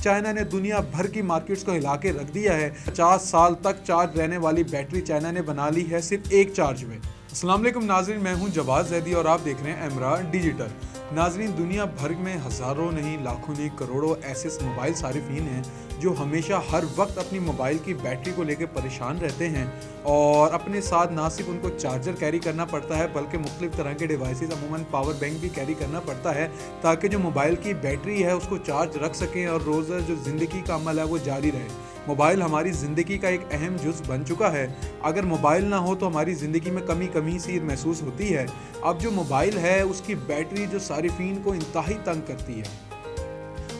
China ने दुनिया भर की मार्केट्स को हिला के रख दिया है। 50 साल तक चार्ज रहने वाली बैटरी चाइना ने बना ली है सिर्फ एक चार्ज में। अस्सलाम वालेकुम नाजरीन, मैं हूं जवाद जैदी और आप देख रहे हैं एमरा डिजिटल। नाजरीन, दुनिया भर में हज़ारों नहीं, लाखों नहीं, करोड़ों ऐसे मोबाइल सारिफीन हैं जो हमेशा हर वक्त अपनी मोबाइल की बैटरी को लेकर परेशान रहते हैं और अपने साथ ना सिर्फ उनको चार्जर कैरी करना पड़ता है बल्कि मुख्तलिफ तरह के डिवाइसेस, अमूमन पावर बैंक भी कैरी करना पड़ता है ताकि जो मोबाइल की बैटरी है उसको चार्ज रख सकें और रोज़ जो ज़िंदगी का अमल है वो जारी रहे। मोबाइल हमारी ज़िंदगी का एक अहम जुज़ बन चुका है। अगर मोबाइल ना हो तो हमारी ज़िंदगी में कमी सी महसूस होती है। अब जो मोबाइल है उसकी बैटरी जो सारिफीन को इंतहाई तंग करती है।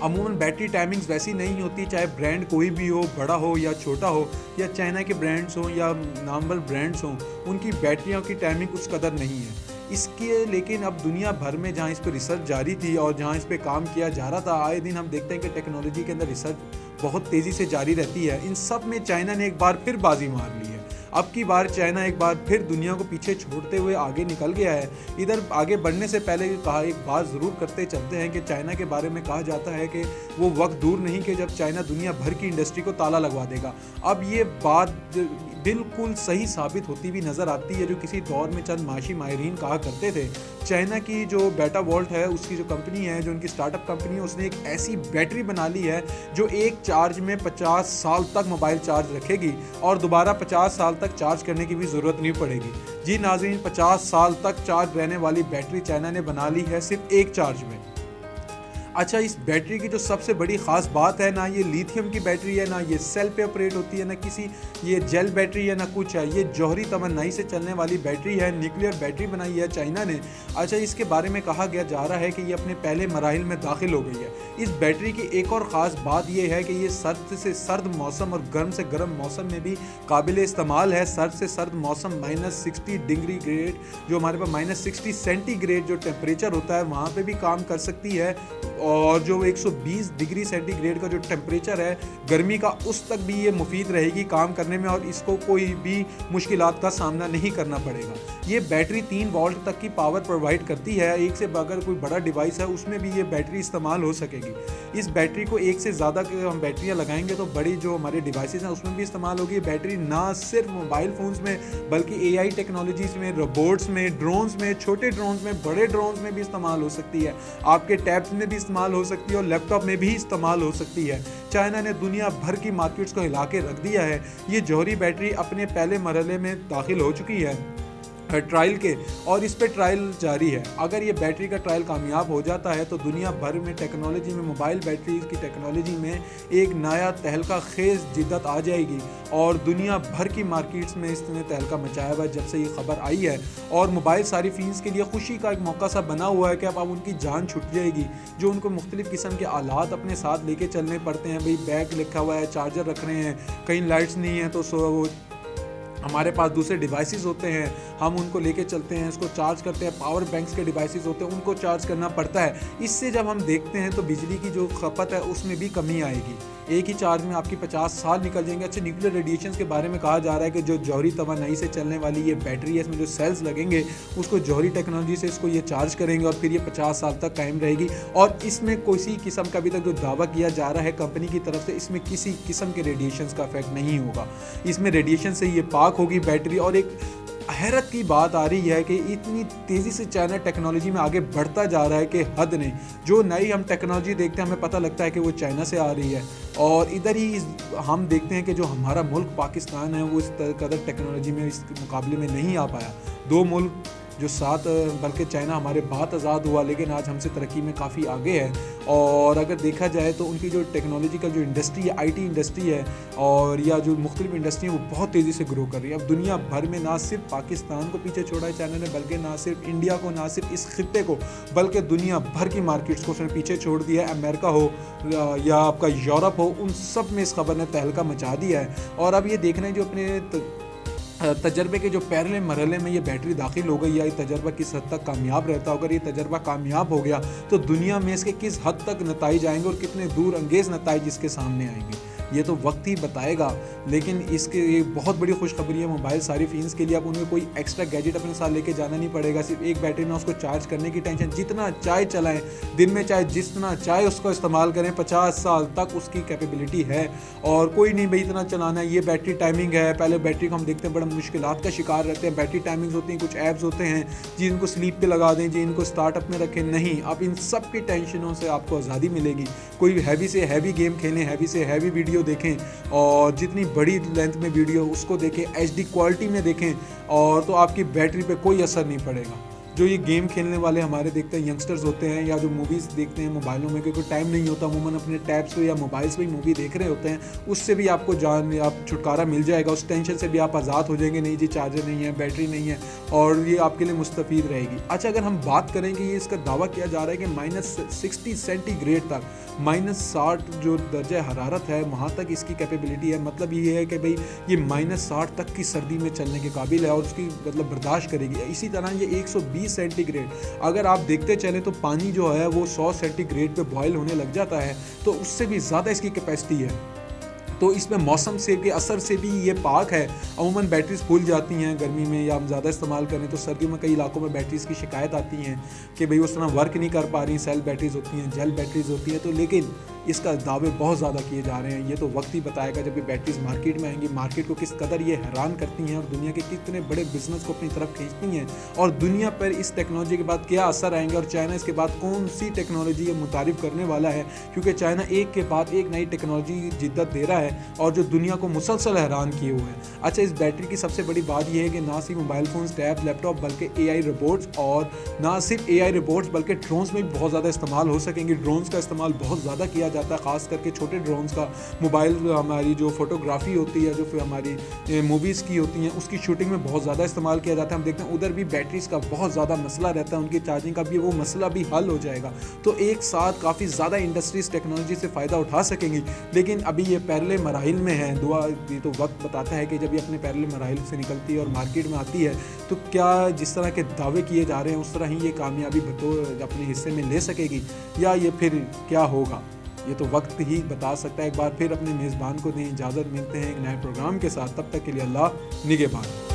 अमूमन बैटरी टाइमिंग्स वैसी नहीं होती, चाहे ब्रांड कोई भी हो, बड़ा हो या छोटा हो, या चाइना के ब्रांड्स हों या नामवर ब्रांड्स हों, उनकी बैटरियों की टाइमिंग उस कदर नहीं है इसके। लेकिन अब दुनिया भर में जहाँ इस पर रिसर्च जारी थी और जहाँ इस पर काम किया जा रहा था, आए दिन हम देखते हैं कि टेक्नोलॉजी के अंदर रिसर्च बहुत तेज़ी से जारी रहती है। इन सब में चाइना ने एक बार फिर बाजी मार ली है। अब की बार चाइना एक बार फिर दुनिया को पीछे छोड़ते हुए आगे निकल गया है। इधर आगे बढ़ने से पहले कहा एक बात ज़रूर करते चलते हैं कि चाइना के बारे में कहा जाता है कि वो वक्त दूर नहीं कि जब चाइना दुनिया भर की इंडस्ट्री को ताला लगवा देगा। अब ये बात बिल्कुल सही साबित होती हुई नज़र आती है जो किसी दौर में चंद माशी माहिरीन कहा करते थे। चाइना की जो बेटा वोल्ट है, उसकी जो कंपनी है, जो उनकी स्टार्टअप कंपनी है, उसने एक ऐसी बैटरी बना ली है जो एक चार्ज में 50 साल तक मोबाइल चार्ज रखेगी और दोबारा 50 साल तक चार्ज करने की भी ज़रूरत नहीं पड़ेगी। जी नाज़रीन, 50 साल तक चार्ज रहने वाली बैटरी चाइना ने बना ली है सिर्फ एक चार्ज में। अच्छा, इस बैटरी की जो सबसे बड़ी ख़ास बात है, ना ये लिथियम की बैटरी है, ना ये सेल पे ऑपरेट होती है, ना किसी ये जेल बैटरी है, ना कुछ है। ये जौहरी तमन्नाई से चलने वाली बैटरी है, न्यूक्लियर बैटरी बनाई है चाइना ने। अच्छा, इसके बारे में कहा गया जा रहा है कि ये अपने पहले मराहिल में दाखिल हो गई है। इस बैटरी की एक और ख़ास बात यह है कि ये सर्द से सर्द मौसम और गर्म से गर्म मौसम में भी काबिल इस्तेमाल है। सर्द से सर्द मौसम -60 डिग्री ग्रेड, जो हमारे पास -60 सेंटीग्रेड जो टेम्परेचर होता है, वहाँ पर भी काम कर सकती है। और जो 120 डिग्री सेंटीग्रेड का जो टेम्परेचर है गर्मी का, उस तक भी ये मुफीद रहेगी काम करने में और इसको कोई भी मुश्किलात का सामना नहीं करना पड़ेगा। ये बैटरी 3 वोल्ट तक की पावर प्रोवाइड करती है। एक से अगर कोई बड़ा डिवाइस है उसमें भी ये बैटरी इस्तेमाल हो सकेगी। इस बैटरी को एक से ज़्यादा हम बैटरियाँ लगाएंगे तो बड़ी जो हमारे डिवाइसेस हैं उसमें भी इस्तेमाल होगी। बैटरी ना सिर्फ मोबाइल फ़ोन्स में बल्कि AI टेक्नोलॉजीज़ में, रोबोट्स में, ड्रोन्स में, छोटे ड्रोन्स में, बड़े ड्रोन्स में भी इस्तेमाल हो सकती है। आपके टैब्स में भी इस्तेमाल हो सकती है और लैपटॉप में भी इस्तेमाल हो सकती है। चाइना ने दुनिया भर की मार्केट्स को हिला के रख दिया है। ये जौहरी बैटरी अपने पहले मरहले में दाखिल हो चुकी है ट्रायल के, और इस पे ट्रायल जारी है। अगर ये बैटरी का ट्रायल कामयाब हो जाता है तो दुनिया भर में टेक्नोलॉजी में, मोबाइल बैटरी की टेक्नोलॉजी में एक नया तहलका खेज जिद्दत आ जाएगी और दुनिया भर की मार्केट्स में इसने तहलका मचाया हुआ है जब से ये खबर आई है। और मोबाइल सारिफीन्स के लिए खुशी का एक मौका सा बना हुआ है कि अब उनकी जान छुट जाएगी। जो उनको मुख्तलिफ़ किस्म के आलात अपने साथ लेके चलने पड़ते हैं, भाई बैग लिखा हुआ है, चार्जर रख रहे हैं, कहीं लाइट्स नहीं है तो हमारे पास दूसरे डिवाइसेस होते हैं, हम उनको लेके चलते हैं, इसको चार्ज करते हैं। पावर बैंक्स के डिवाइसेस होते हैं, उनको चार्ज करना पड़ता है। इससे जब हम देखते हैं तो बिजली की जो खपत है उसमें भी कमी आएगी। एक ही चार्ज में आपकी 50 साल निकल जाएंगे। अच्छा, न्यूक्लियर रेडिएशंस के बारे में कहा जा रहा है कि जो जौहरी तवानाई से चलने वाली ये बैटरी है, इसमें जो सेल्स लगेंगे उसको जौहरी टेक्नोलॉजी से इसको ये चार्ज करेंगे और फिर ये 50 साल तक कायम रहेगी। और इसमें किसी किस्म का अभी तक जो दावा किया जा रहा है कंपनी की तरफ से, इसमें किसी किस्म के रेडिएशंस का इफेक्ट नहीं होगा। इसमें रेडिएशन से ये पाक होगी बैटरी। और एक हैरत की बात आ रही है कि इतनी तेज़ी से चाइना टेक्नोलॉजी में आगे बढ़ता जा रहा है कि हद नहीं। जो नई हम टेक्नोलॉजी देखते हैं हमें पता लगता है कि वो चाइना से आ रही है, और इधर ही हम देखते हैं कि जो हमारा मुल्क पाकिस्तान है वो इस कदर टेक्नोलॉजी में इस मुकाबले में नहीं आ पाया। 2 मुल्क जो साथ, बल्कि चाइना हमारे बाद आज़ाद हुआ लेकिन आज हमसे तरक्की में काफ़ी आगे है। और अगर देखा जाए तो उनकी जो टेक्नोलॉजिकल जो इंडस्ट्री है, IT इंडस्ट्री है, और या जो मुख्तलिफ इंडस्ट्री है, वो बहुत तेज़ी से ग्रो कर रही है। अब दुनिया भर में ना सिर्फ पाकिस्तान को पीछे छोड़ा है चाइना ने, बल्कि ना सिर्फ इंडिया को, ना सिर्फ इस खित्ते को, बल्कि दुनिया भर की मार्केट्स को उसने पीछे छोड़ दिया है। अमेरिका हो या आपका यूरोप हो, उन सब में इस खबर ने तहलका मचा दिया है। और अब ये देखना है जो अपने तजर्बे के जो पहले मरहले में ये बैटरी दाखिल हो गई है, ये तजर्बा किस हद तक कामयाब रहता है। अगर ये तजर्बा कामयाब हो गया तो दुनिया में इसके किस हद तक नताइज आएंगे और कितने दूर अंगेज़ नताइज इसके सामने आएंगे। ये तो वक्त ही बताएगा। लेकिन इसके ये बहुत बड़ी खुशखबरी है मोबाइल सारिफिन्स के लिए। अब उन्हें कोई एक्स्ट्रा गैजेट अपने साथ लेके जाना नहीं पड़ेगा, सिर्फ एक बैटरी में उसको चार्ज करने की टेंशन। जितना चाहे चलाएं, दिन में चाहे जितना चाहे उसको इस्तेमाल करें, 50 साल तक उसकी कैपेबिलिटी है। और कोई नहीं भाई इतना चलाना है, ये बैटरी टाइमिंग है। पहले बैटरी को हम देखते हैं बड़ा मुश्किलात का शिकार रहते हैं। बैटरी टाइमिंग्स होती हैं, कुछ ऐप्स होते हैं जिनको स्लीप पे लगा दें, जिनको स्टार्टअप में रखें। नहीं, अब इन सब की टेंशनों से आपको आज़ादी मिलेगी। कोई हैवी से हैवी गेम खेलें, हैवी से हैवी वीडियो देखें, और जितनी बड़ी लेंथ में वीडियो उसको देखें, HD क्वालिटी में देखें, और तो आपकी बैटरी पे कोई असर नहीं पड़ेगा। जो ये गेम खेलने वाले हमारे देखते हैं यंगस्टर्स होते हैं, या जो मूवीज़ देखते हैं मोबाइलों में, क्योंकि टाइम नहीं होता, अमूमन अपने टैब्स पे या मोबाइल्स पे ही मूवी देख रहे होते हैं, उससे भी आपको आप छुटकारा मिल जाएगा। उस टेंशन से भी आप आज़ाद हो जाएंगे। नहीं जी, चार्जर नहीं है, बैटरी नहीं है, और ये आपके लिए मुस्तफ़ीद रहेगी। अच्छा, अगर हम बात करें कि ये इसका दावा किया जा रहा है कि -60 सेंटीग्रेड तक, -60 जो दर्जा हरारत है वहाँ तक इसकी कैपेबिलिटी है। मतलब ये है कि भाई ये -60 तक की सर्दी में चलने के काबिल है, और उसकी मतलब बर्दाश्त करेगी। इसी तरह ये 120 सेंटीग्रेड अगर आप देखते चलें तो पानी जो है वो 100 सेंटीग्रेड पे बॉयल होने लग जाता है, तो उससे भी ज़्यादा इसकी कैपेसिटी है। तो इसमें मौसम से के असर से भी ये पाक है। अमूमन बैटरीज फूल जाती हैं गर्मी में, या हम ज़्यादा इस्तेमाल करें तो सर्दियों में कई इलाकों में बैटरीज़ की शिकायत आती हैं कि भाई उस तरह वर्क नहीं कर पा रही। सेल बैटरीज होती हैं, जेल बैटरीज होती हैं, तो लेकिन इसका दावे बहुत ज़्यादा किए जा रहे हैं। ये तो वक्त ही बताएगा जब ये बैटरीज मार्केट में आएंगी, मार्केट को किस कदर ये हैरान करती हैं, और दुनिया के कितने बड़े बिजनेस को अपनी तरफ खींचती हैं, और दुनिया पर इस टेक्नोलॉजी के बाद क्या असर आएंगे, और चाइना इसके बाद कौन सी टेक्नोलॉजी ये मुतारिफ करने वाला है। क्योंकि चाइना एक के बाद एक नई टेक्नोलॉजी जिद्दत दे रहा है, और जो दुनिया को मुसलसल हैरान किए हुए हैं। अच्छा, इस बैटरी की सबसे बड़ी बात यह है कि ना सिर्फ मोबाइल फ़ोन्स, टैब, लैपटॉप, बल्कि AI रोबोट्स, और ना सिर्फ AI रोबोट्स बल्कि ड्रोन्स में भी बहुत ज़्यादा इस्तेमाल हो सकेंगे। ड्रोन्स का इस्तेमाल बहुत ज़्यादा किया जाता है, ख़ास करके छोटे ड्रोन्स का। मोबाइल हमारी जो फोटोग्राफी होती है, जो फिर हमारी मूवीज़ की होती हैं, उसकी शूटिंग में बहुत ज़्यादा इस्तेमाल किया जाता है। हम देखते हैं उधर भी बैटरीज़ का बहुत ज़्यादा मसला रहता है, उनकी चार्जिंग का भी वो मसला भी हल हो जाएगा। तो एक साथ काफ़ी ज़्यादा इंडस्ट्रीज़ टेक्नोलॉजी से फ़ायदा उठा सकेंगी। लेकिन अभी ये पहले मराहिल में है। ये तो वक्त बताता है कि जब ये अपने पहले मराहिल से निकलती है और मार्केट में आती है, तो क्या जिस तरह के दावे किए जा रहे हैं उस तरह ही ये कामयाबी अपने हिस्से में ले सकेगी, या ये फिर क्या होगा, ये तो वक्त ही बता सकता है। एक बार फिर अपने मेज़बान को दें इजाज़त, मिलते हैं एक नए प्रोग्राम के साथ। तब तक के लिए अल्लाह निगहबान।